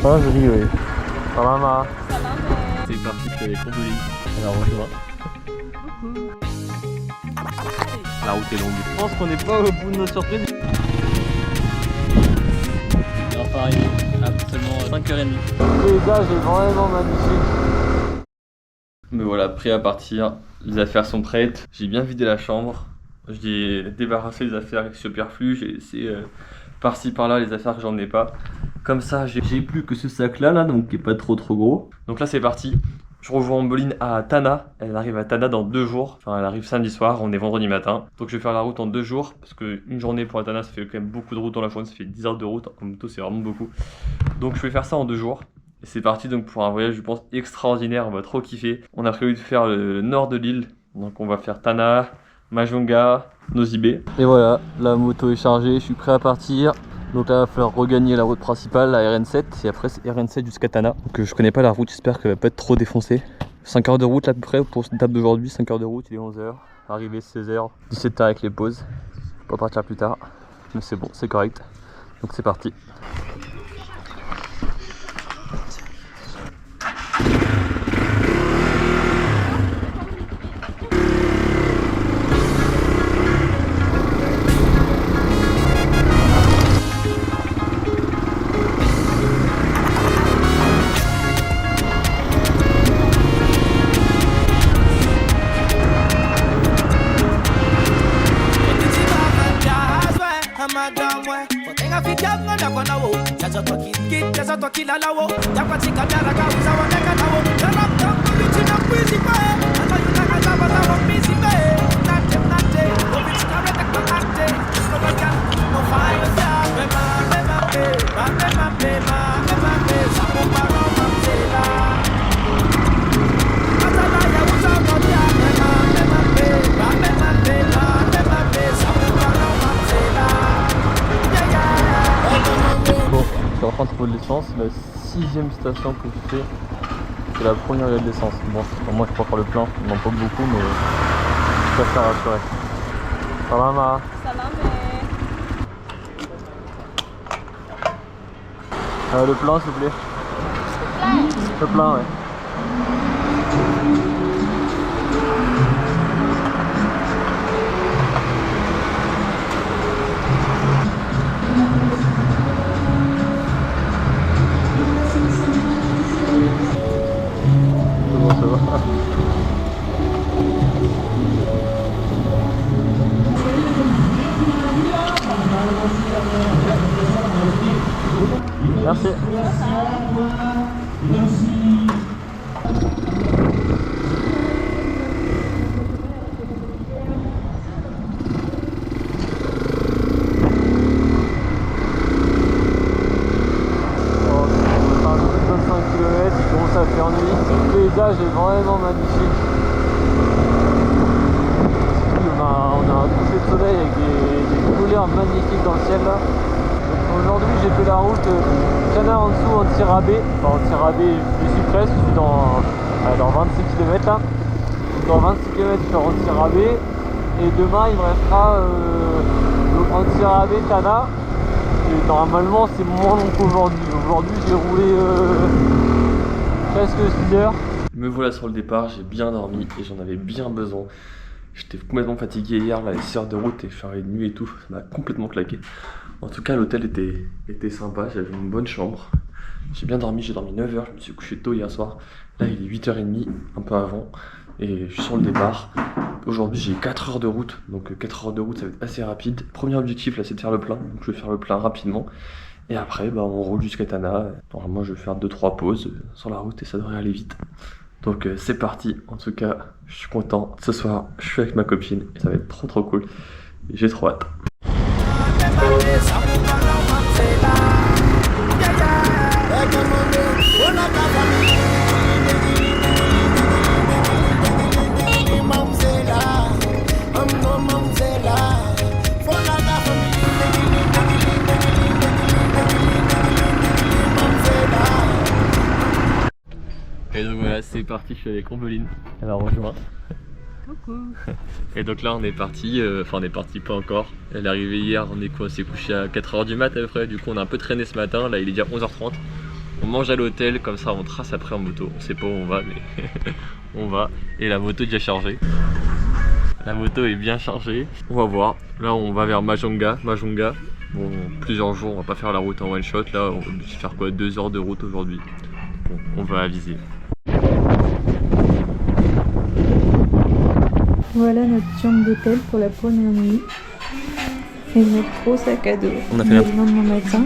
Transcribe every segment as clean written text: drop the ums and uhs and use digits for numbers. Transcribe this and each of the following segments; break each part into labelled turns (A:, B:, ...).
A: Ah, joli, oui. Salama.
B: C'est parti, je suis avec Ombeline.
A: Alors, bonjour.
B: La route est longue.
A: Je pense qu'on n'est pas au bout de notre surprise.
B: Enfin, arrivé à seulement 5h30.
A: Le paysage est vraiment magnifique.
B: Me voilà prêt à partir. Les affaires sont prêtes. J'ai bien vidé la chambre. J'ai débarrassé les affaires superflues. J'ai laissé par-ci par-là les affaires que j'en ai pas. Comme ça, j'ai plus que ce sac là, donc qui est pas trop gros. Donc là, c'est parti. Je rejoins Ombeline à Tana. Elle arrive à Tana dans 2 jours. Enfin, elle arrive samedi soir. On est vendredi matin. Donc je vais faire la route en 2 jours. Parce qu'une journée pour Tana, ça fait quand même beaucoup de route dans la journée. Ça fait 10 heures de route. En moto, c'est vraiment beaucoup. Donc je vais faire ça en 2 jours. Et c'est parti donc pour un voyage, je pense, extraordinaire. On va trop kiffer. On a prévu de faire le nord de l'île. Donc on va faire Tana, Majunga, Nosy-Be. Et voilà, la moto est chargée. Je suis prêt à partir. Donc là, il va falloir regagner la route principale, la RN7, et après c'est RN7 jusqu'à Tana. Donc je connais pas la route, j'espère qu'elle va pas être trop défoncée. 5 heures de route à peu près pour cette date d'aujourd'hui, 5 heures de route, il est 11h, arrivé 16h, 17h avec les pauses. Faut pas partir plus tard, mais c'est bon, c'est correct. Donc c'est parti. Je suis en train de trouver de l'essence, la 6ème station que je fais, c'est la première de l'essence. Bon, moi je crois faire le plein, on n'en pas beaucoup, mais je préfère rassurer. Salama. Le plein s'il vous plaît. Le plein, ouais. Ça va. Merci. Ça fait ennui. Le paysage est vraiment magnifique. On a un coucher de soleil avec des couleurs magnifiques dans le ciel là. Aujourd'hui j'ai fait la route Tana en dessous anti-rabais. Enfin anti-rabais, je suis presque, je suis dans 26 km là. Dans 26 km je suis en anti-rabais. Et demain il me restera anti-rabais Tana. Et normalement c'est moins long qu'aujourd'hui. Aujourd'hui j'ai roulé presque 6 heures. Me voilà sur le départ, j'ai bien dormi et j'en avais bien besoin. J'étais complètement fatigué hier, là, les 6 heures de route et je suis arrivé de nuit et tout, ça m'a complètement claqué. En tout cas, l'hôtel était sympa, j'avais une bonne chambre. J'ai bien dormi, j'ai dormi 9 heures, je me suis couché tôt hier soir. Là, il est 8h30, un peu avant, et je suis sur le départ. Aujourd'hui, j'ai 4 heures de route, donc 4 heures de route, ça va être assez rapide. Premier objectif, là, c'est de faire le plein, donc je vais faire le plein rapidement. Et après, bah, on roule jusqu'à Tana. Normalement, je vais faire 2-3 pauses sur la route et ça devrait aller vite. Donc c'est parti. En tout cas, je suis content. Ce soir, je suis avec ma copine et ça va être trop cool. J'ai trop hâte. Et donc voilà, c'est parti, je suis avec Ombeline. Elle m'a rejoint.
C: Coucou.
B: Et donc là on est parti, enfin on est parti pas encore. Elle est arrivée hier, on s'est couché à 4h du mat à peu près, du coup on a un peu traîné ce matin, là il est déjà 11h30. On mange à l'hôtel, comme ça on trace après en moto. On sait pas où on va, mais on va. Et la moto est déjà chargée. La moto est bien chargée. On va voir. Là on va vers Majunga. Bon, plusieurs jours, on va pas faire la route en one shot. Là on va faire quoi, 2 heures de route aujourd'hui. Bon, on va aviser.
C: Voilà notre chambre d'hôtel pour la première nuit. Et notre gros sac à dos.
B: On a fait
C: le lendemain matin.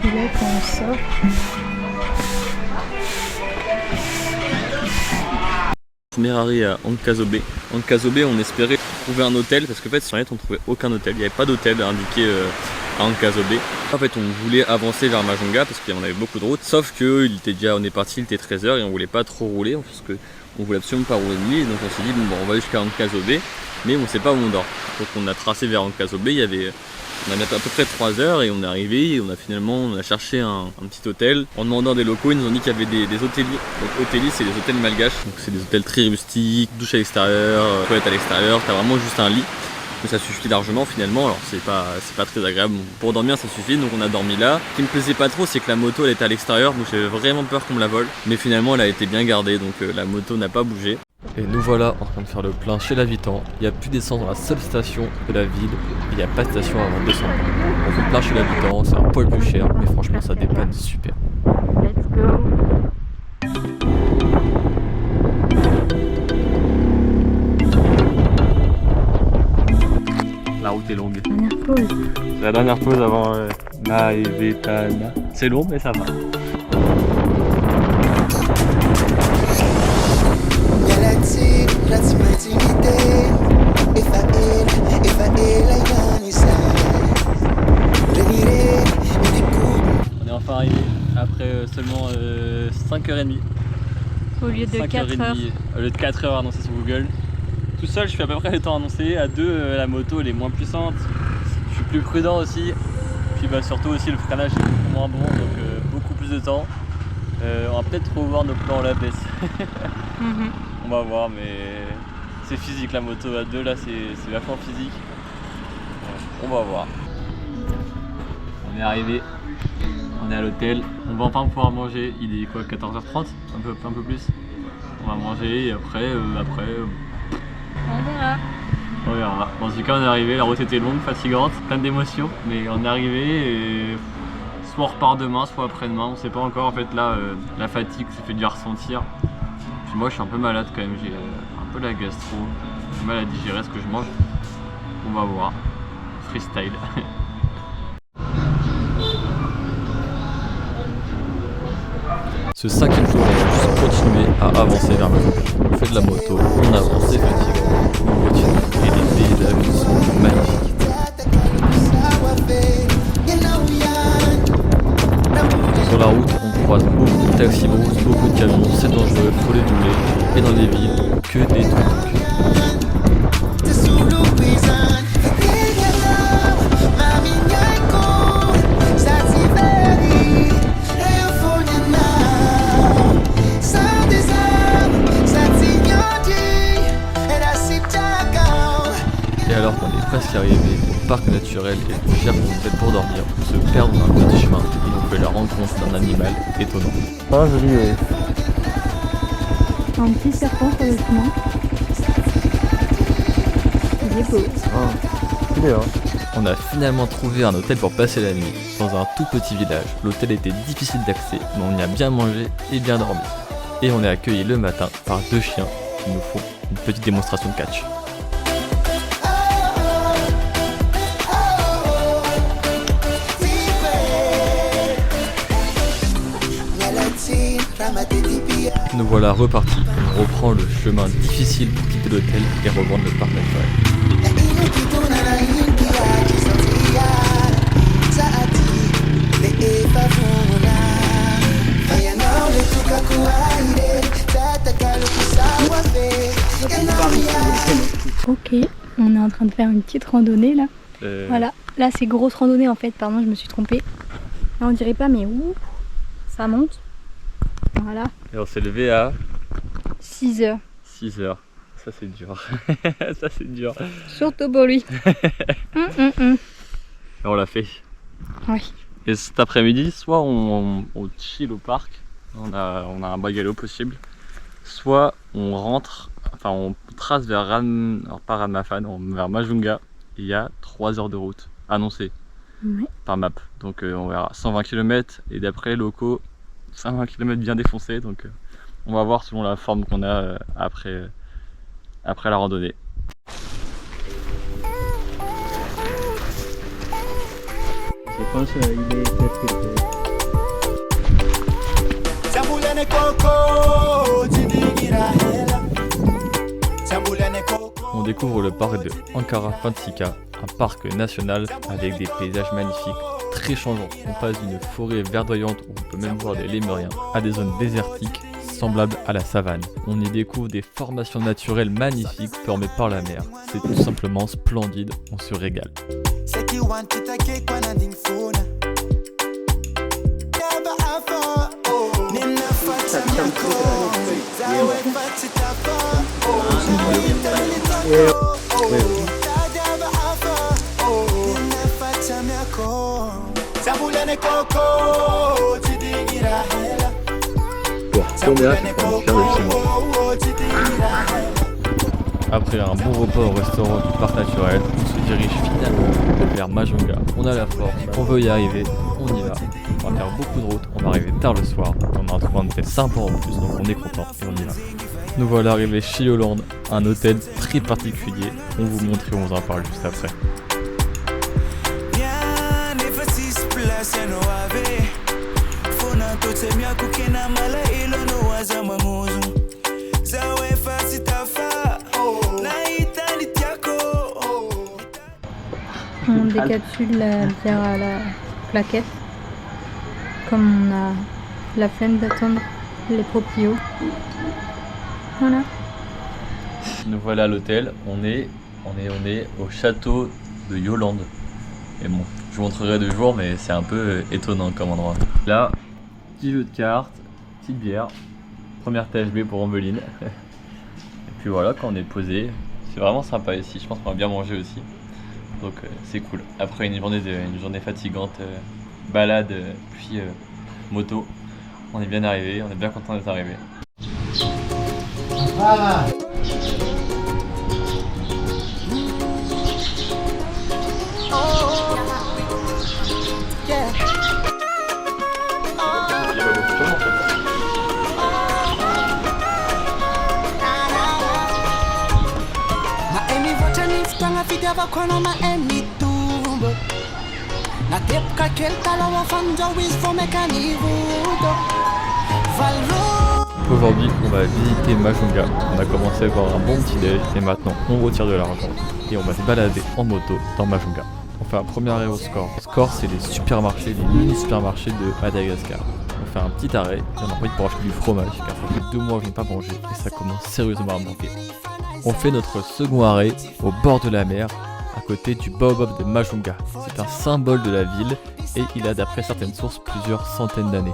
C: Et là quand on sort.
B: Premier arrêt à Ankazobe. Ankazobe, on espérait trouver un hôtel parce qu'en fait sur net on trouvait aucun hôtel. Il n'y avait pas d'hôtel indiqué à Ankazobe. En fait on voulait avancer vers Majunga parce qu'on avait beaucoup de routes. Sauf que on est parti, il était 13h et on voulait pas trop rouler parce que on voulait absolument pas rouler de nuit. Donc on s'est dit bon on va jusqu'à Ankazobe, mais on sait pas où on dort. Donc on a tracé vers Ankazobe. On a mis à peu près 3 heures et on est arrivé et on a cherché un petit hôtel. En demandant des locaux, ils nous ont dit qu'il y avait des hôteliers. Donc hôteliers, c'est des hôtels malgaches. Donc c'est des hôtels très rustiques, douche à l'extérieur, toilette à l'extérieur. T'as vraiment juste un lit. Donc ça suffit largement finalement. Alors c'est pas très agréable. Pour dormir ça suffit, donc on a dormi là. Ce qui me plaisait pas trop, c'est que la moto elle était à l'extérieur, donc j'avais vraiment peur qu'on me la vole. Mais finalement elle a été bien gardée, donc la moto n'a pas bougé. Et nous voilà en train de faire le plein chez l'habitant. Il n'y a plus d'essence dans la seule station de la ville. Il n'y a pas de station avant 200 points. On fait le plein chez l'habitant, c'est un poil plus cher, mais franchement ça dépanne super.
C: Let's go.
B: La route est longue.
C: Dernière pause.
B: C'est la dernière pause avant Naevetana. C'est long mais ça va. On est enfin arrivé après seulement 5h30.
C: Au lieu de 4 heures.
B: Au lieu de 4 heures annoncées sur Google. Tout seul, je fais à peu près le temps annoncé. À deux, la moto elle est moins puissante. Je suis plus prudent aussi. Puis surtout aussi le freinage est beaucoup moins bon, donc beaucoup plus de temps. On va peut-être revoir nos plans à la baisse. On va voir, mais c'est physique la moto à deux là, c'est vachement physique. On va voir. On est arrivé, on est à l'hôtel, on va enfin pouvoir manger. Il est quoi, 14h30, un peu plus. On va manger et après,
C: On verra.
B: on verra. Bon, en tout cas on est arrivé, la route était longue, fatigante, plein d'émotions, mais on est arrivé et soit on repart demain, soit après-demain, on sait pas encore. En fait là, la fatigue ça fait déjà ressentir. Puis moi je suis un peu malade quand même, j'ai un peu la gastro, j'ai du mal à digérer ce que je mange. On va voir. Freestyle. Ce 5e jour, on va juste continuer à avancer vers Majunga. On fait de la moto, on avance, c'est fatigant, on continue et les paysages sont magnifiques. Sur la route, on croise beaucoup de taxis brouses, beaucoup de camions, c'est dangereux, faut les doubler. Et dans les villes, que des tuk-tuk. Et alors qu'on est presque arrivé au parc naturel et qu'on cherche une tête pour dormir, on se perd dans un petit chemin et on fait la rencontre d'un animal étonnant.
A: Ah, joli, oui.
C: Un petit serpent sur le chemin. Il est beau.
A: Ah, il est là.
B: On a finalement trouvé un hôtel pour passer la nuit, dans un tout petit village. L'hôtel était difficile d'accès, mais on y a bien mangé et bien dormi. Et on est accueilli le matin par 2 chiens qui nous font une petite démonstration de catch. Nous voilà repartis. On reprend le chemin difficile pour quitter l'hôtel et rejoindre le parc naturel.
C: Ok, on est en train de faire une petite randonnée là. Voilà, là c'est grosse randonnée en fait, pardon, je me suis trompée. Là on dirait pas, mais ouh, ça monte. Voilà.
B: Et on s'est levé à
C: 6 heures.
B: 6 heures. Ça c'est dur. Ça c'est dur.
C: Surtout pour lui.
B: Et on l'a fait.
C: Oui.
B: Et cet après-midi, soit on chill au parc, on a un bungalow possible, soit on rentre, enfin on trace vers pas Ranmafan, vers Majunga. Il y a 3 heures de route annoncée par map. Donc on verra 120 km et d'après les locaux, 120 km bien défoncés. Donc on va voir selon la forme qu'on a après la randonnée. On découvre le parc de Ankara Pantsika, un parc national avec des paysages magnifiques, très changeants. On passe d'une forêt verdoyante où on peut même voir des lémuriens à des zones désertiques semblables à la savane. On y découvre des formations naturelles magnifiques formées par la mer. C'est tout simplement splendide, on se régale. Après un bon repas au restaurant du parc naturel, on se dirige finalement vers Majunga. On a la force, on veut y arriver, on y va. On va faire beaucoup de route, on va arriver tard le soir. On a un train de fait sympa en plus, donc on est content et on y va. Nous voilà arrivés chez Yolande, un hôtel très particulier. On vous montre et on vous en parle juste après.
C: On décapsule la bière à la plaquette, comme on a la flemme d'attendre les proprios. Voilà.
B: Nous voilà à l'hôtel, on est au château de Yolande. Et bon, je vous montrerai de jour, mais c'est un peu étonnant comme endroit. Là, petit jeu de cartes, petite bière, première THB pour Ambeline. Et puis voilà, quand on est posé, c'est vraiment sympa ici, je pense qu'on va bien manger aussi. Donc c'est cool. Après une journée fatigante, balade, puis moto, on est bien arrivé, on est bien content d'être arrivé. Ah. Aujourd'hui, on va visiter Majunga. On a commencé à avoir un bon petit déj et maintenant on retire de l'argent et on va se balader en moto dans Majunga. On fait un premier arrêt au Score. Score, c'est les supermarchés, les mini-supermarchés de Madagascar. On fait un petit arrêt et on en profite pour acheter du fromage car ça fait 2 mois que je n'ai pas mangé et ça commence sérieusement à me manquer. On fait notre second arrêt au bord de la mer, à côté du baobab de Majunga. C'est un symbole de la ville et il a d'après certaines sources plusieurs centaines d'années.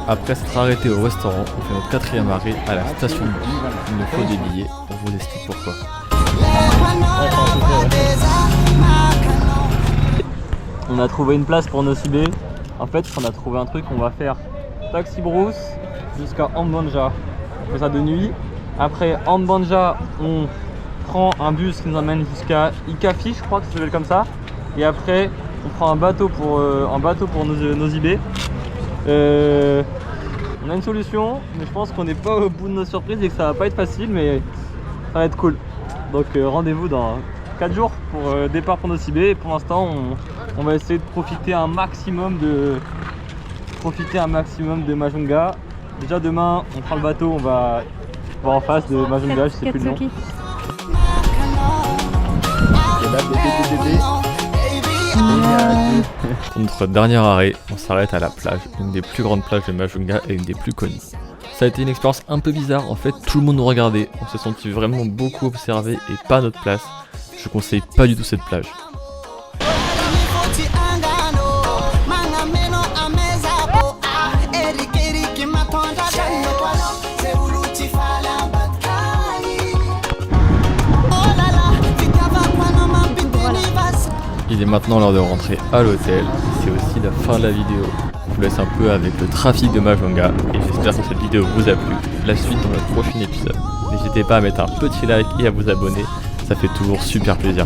B: Après s'être arrêté au restaurant, on fait notre 4e arrêt à la station de bus. Il nous faut des billets, on vous explique pourquoi. On a trouvé une place pour Nosy-Be. En fait, on a trouvé un truc, on va faire Taxi Brousse jusqu'à Ambanja. On fait ça de nuit. Après Ambanja, on prend un bus qui nous emmène jusqu'à Ikafi, je crois que ça s'appelle comme ça. Et après, on prend un bateau pour Nosy-Be. On a une solution, mais je pense qu'on n'est pas au bout de nos surprises et que ça va pas être facile, mais ça va être cool. Donc rendez-vous dans 4 jours pour départ pour Nosy-Be. Et pour l'instant, on va essayer de profiter un maximum de Majunga. Déjà demain, on prend le bateau, on va voir en face de Majunga, je sais plus le nom. Pour notre dernier arrêt, on s'arrête à la plage, une des plus grandes plages de Majunga et une des plus connues. Ça a été une expérience un peu bizarre, en fait tout le monde nous regardait, on s'est senti vraiment beaucoup observé et pas à notre place. Je conseille pas du tout cette plage. Il est maintenant l'heure de rentrer à l'hôtel, c'est aussi la fin de la vidéo. Je vous laisse un peu avec le trafic de Majunga et j'espère que cette vidéo vous a plu. La suite dans notre prochain épisode. N'hésitez pas à mettre un petit like et à vous abonner, ça fait toujours super plaisir.